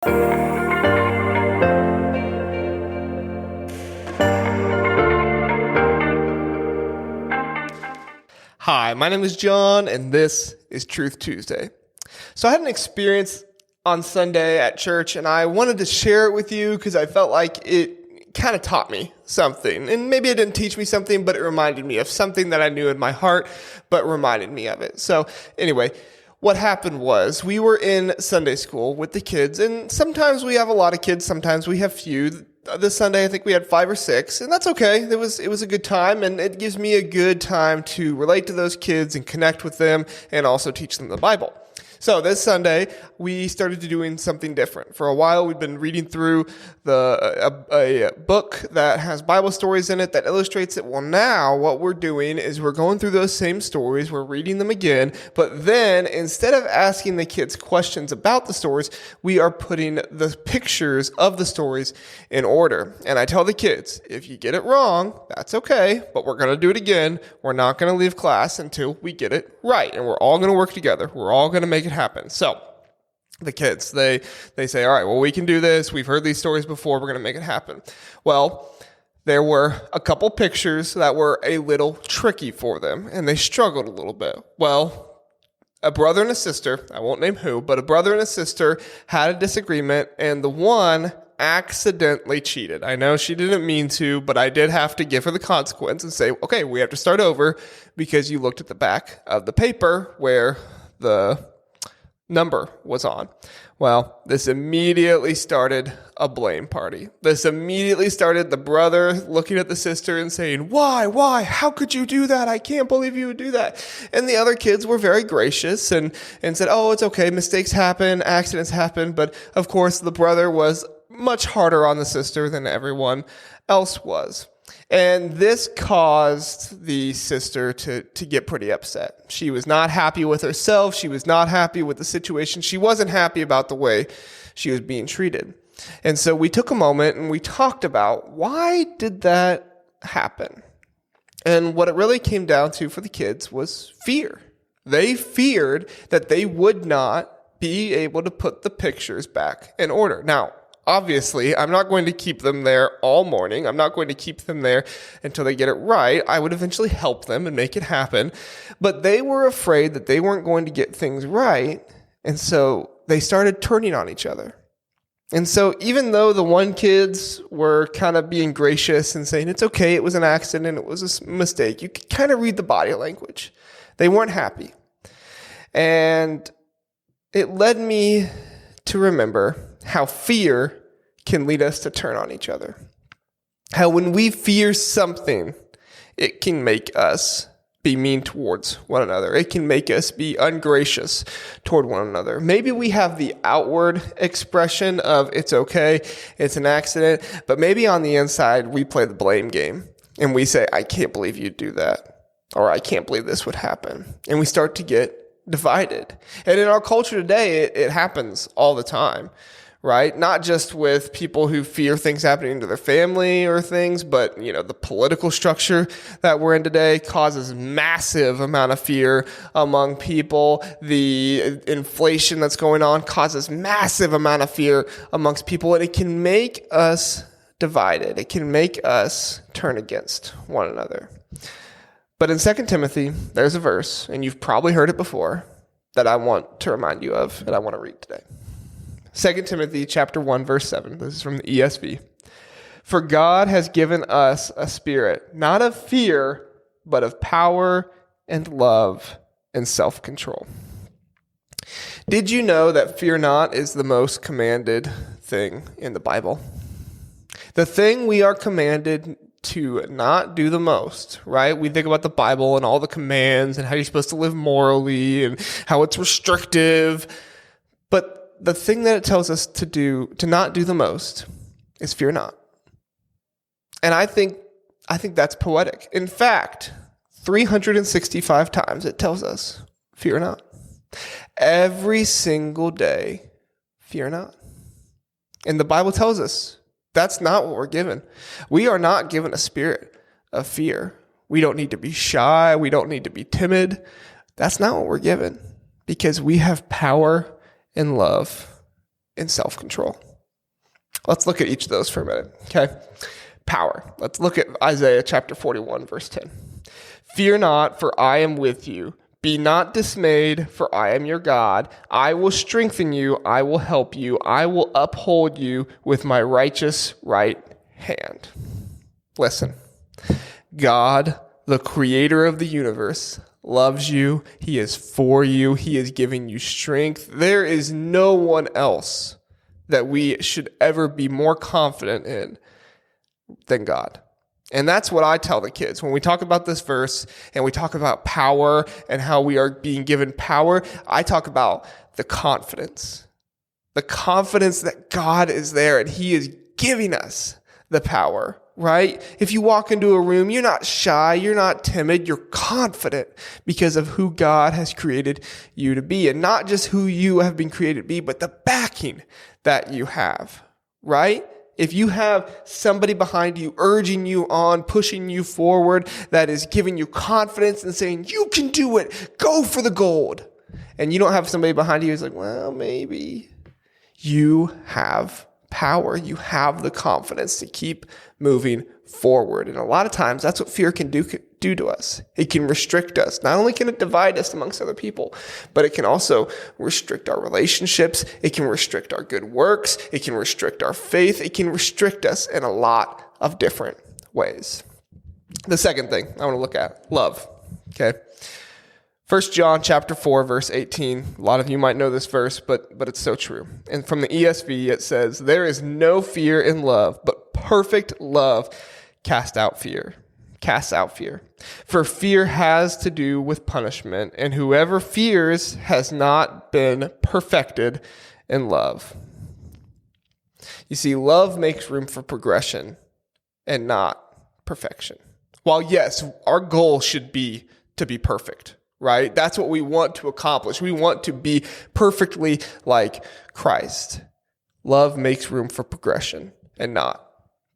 Hi, my name is John, and this is Truth Tuesday. So I had an experience on Sunday at church, and I wanted to share it with you because I felt like it kind of taught me something. And maybe it didn't teach me something, but it reminded me of something that I knew in my heart, but reminded me of it. So anyway, what happened was we were in Sunday school with the kids, and sometimes we have a lot of kids, sometimes we have few. This Sunday, I think we had 5 or 6, and that's okay. It was a good time, and it gives me a good time to relate to those kids and connect with them and also teach them the Bible. So this Sunday, we started doing something different. For a while, we've been reading through a book that has Bible stories in it that illustrates it. Well, now what we're doing is we're going through those same stories, we're reading them again, but then instead of asking the kids questions about the stories, we are putting the pictures of the stories in order. And I tell the kids, if you get it wrong, that's okay, but we're going to do it again. We're not going to leave class until we get it right, and we're all going to work together. We're all going to make it happen. So the kids, they say, all right, well, we can do this. We've heard these stories before. We're going to make it happen. Well, there were a couple pictures that were a little tricky for them, and they struggled a little bit. Well, a brother and a sister, I won't name who, but a brother and a sister had a disagreement, and the one accidentally cheated. I know she didn't mean to, but I did have to give her the consequence and say, okay, we have to start over because you looked at the back of the paper where the number was on. Well, this immediately started a blame party. This immediately started the brother looking at the sister and saying, why, how could you do that? I can't believe you would do that. And the other kids were very gracious and said, oh, it's okay. Mistakes happen. Accidents happen. But of course, the brother was much harder on the sister than everyone else was. And this caused the sister to get pretty upset. She was not happy with herself. She was not happy with the situation. She wasn't happy about the way she was being treated. And so we took a moment and we talked about why did that happen? And what it really came down to for the kids was fear. They feared that they would not be able to put the pictures back in order. Now, obviously, I'm not going to keep them there all morning. I'm not going to keep them there until they get it right. I would eventually help them and make it happen. But they were afraid that they weren't going to get things right. And so they started turning on each other. And so even though the one kids were kind of being gracious and saying, it's okay, it was an accident, it was a mistake, you could kind of read the body language. They weren't happy. And it led me to remember how fear can lead us to turn on each other. How when we fear something, it can make us be mean towards one another. It can make us be ungracious toward one another. Maybe we have the outward expression of it's okay, it's an accident, but maybe on the inside we play the blame game and we say, I can't believe you'd do that, or I can't believe this would happen. And we start to get divided. And in our culture today, it happens all the time. Right? Not just with people who fear things happening to their family or things, but, the political structure that we're in today causes massive amount of fear among people. The inflation that's going on causes massive amount of fear amongst people, and it can make us divided. It can make us turn against one another. But in 2 Timothy, there's a verse, and you've probably heard it before, that I want to remind you of, and I want to read today. 2 Timothy chapter 1, verse 7. This is from the ESV. For God has given us a spirit, not of fear, but of power and love and self-control. Did you know that fear not is the most commanded thing in the Bible? The thing we are commanded to not do the most, right? We think about the Bible and all the commands and how you're supposed to live morally and how it's restrictive. But the thing that it tells us to not do the most is fear not. And I think that's poetic. In fact, 365 times it tells us, fear not. Every single day, fear not. And the Bible tells us that's not what we're given. We are not given a spirit of fear. We don't need to be shy. We don't need to be timid. That's not what we're given, because we have power and love and self-control. Let's look at each of those for a minute, okay? Power. Let's look at Isaiah chapter 41, verse 10. Fear not, for I am with you. Be not dismayed, for I am your God. I will strengthen you. I will help you. I will uphold you with my righteous right hand. Listen, God, the creator of the universe, loves you. He is for you. He is giving you strength. There is no one else that we should ever be more confident in than God. And that's what I tell the kids. When we talk about this verse and we talk about power and how we are being given power, I talk about the confidence that God is there and he is giving us the power, right? If you walk into a room, you're not shy, you're not timid, you're confident because of who God has created you to be, and not just who you have been created to be, but the backing that you have, right? If you have somebody behind you urging you on, pushing you forward, that is giving you confidence and saying, you can do it, go for the gold. And you don't have somebody behind you who's like, well, maybe. You have power. You have the confidence to keep moving forward. And a lot of times that's what fear can do to us. It can restrict us. Not only can it divide us amongst other people, but it can also restrict our relationships. It can restrict our good works. It can restrict our faith. It can restrict us in a lot of different ways. The second thing I want to look at, love. Okay. 1 John chapter 4, verse 18. A lot of you might know this verse, but it's so true. And from the ESV, it says, there is no fear in love, but perfect love casts out fear. For fear has to do with punishment, and whoever fears has not been perfected in love. You see, love makes room for progression and not perfection. While yes, our goal should be to be perfect, right? That's what we want to accomplish. We want to be perfectly like Christ. Love makes room for progression and not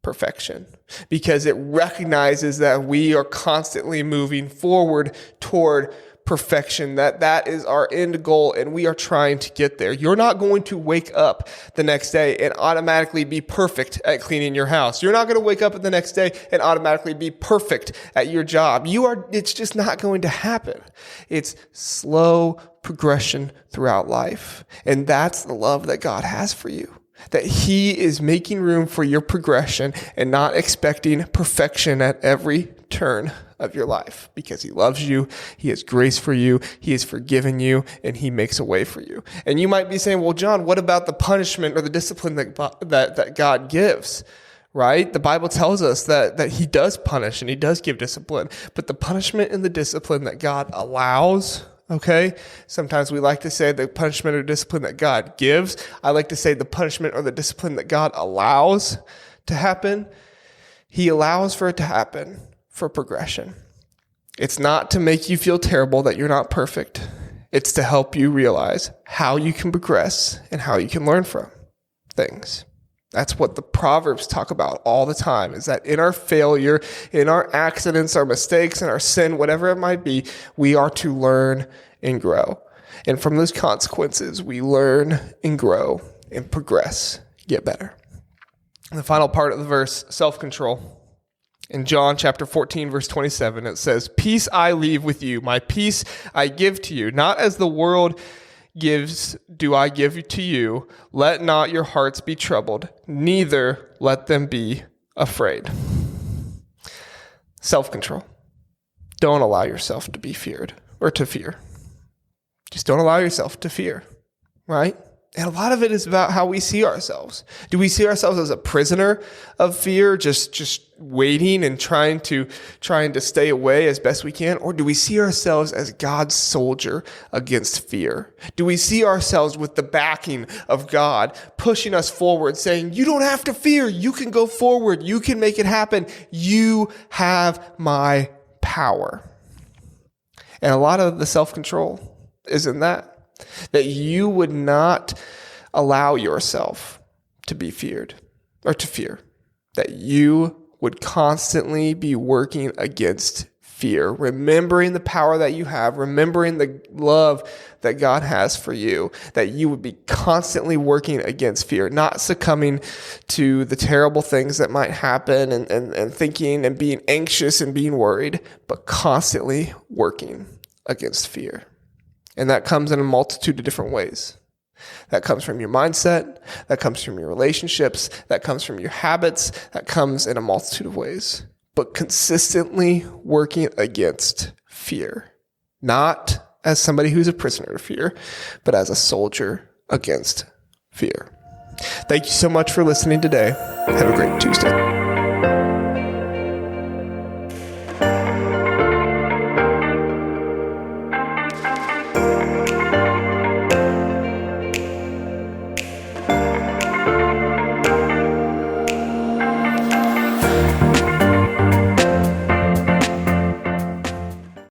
perfection, because it recognizes that we are constantly moving forward toward perfection, that is our end goal, and we are trying to get there. You're not going to wake up the next day and automatically be perfect at cleaning your house. You're not going to wake up the next day and automatically be perfect at your job. It's just not going to happen. It's slow progression throughout life. And that's the love that God has for you. That he is making room for your progression and not expecting perfection at every turn of your life, because he loves you, he has grace for you, he has forgiven you, and he makes a way for you. And you might be saying, well, John, what about the punishment or the discipline that God gives? Right? The Bible tells us that he does punish and he does give discipline, but the punishment and the discipline that God allows, okay? Sometimes we like to say the punishment or discipline that God gives. I like to say the punishment or the discipline that God allows to happen. He allows for it to happen for progression. It's not to make you feel terrible that you're not perfect. It's to help you realize how you can progress and how you can learn from things. That's what the Proverbs talk about all the time, is that in our failure, in our accidents, our mistakes, and our sin, whatever it might be, we are to learn and grow. And from those consequences, we learn and grow and progress, get better. And the final part of the verse, self-control. In John chapter 14, verse 27, it says, peace I leave with you, my peace I give to you, not as the world gives do I give to you. Let not your hearts be troubled, neither let them be afraid. Self-control. Don't allow yourself to be feared or to fear. Just don't allow yourself to fear, right? And a lot of it is about how we see ourselves. Do we see ourselves as a prisoner of fear, just waiting and trying to stay away as best we can? Or do we see ourselves as God's soldier against fear? Do we see ourselves with the backing of God pushing us forward, saying, you don't have to fear. You can go forward. You can make it happen. You have my power. And a lot of the self-control is in that you would not allow yourself to be feared or to fear, that you would constantly be working against fear, remembering the power that you have, remembering the love that God has for you, that you would be constantly working against fear, not succumbing to the terrible things that might happen and thinking and being anxious and being worried, but constantly working against fear. And that comes in a multitude of different ways. That comes from your mindset, that comes from your relationships, that comes from your habits, that comes in a multitude of ways. But consistently working against fear, not as somebody who's a prisoner of fear, but as a soldier against fear. Thank you so much for listening today. Have a great Tuesday.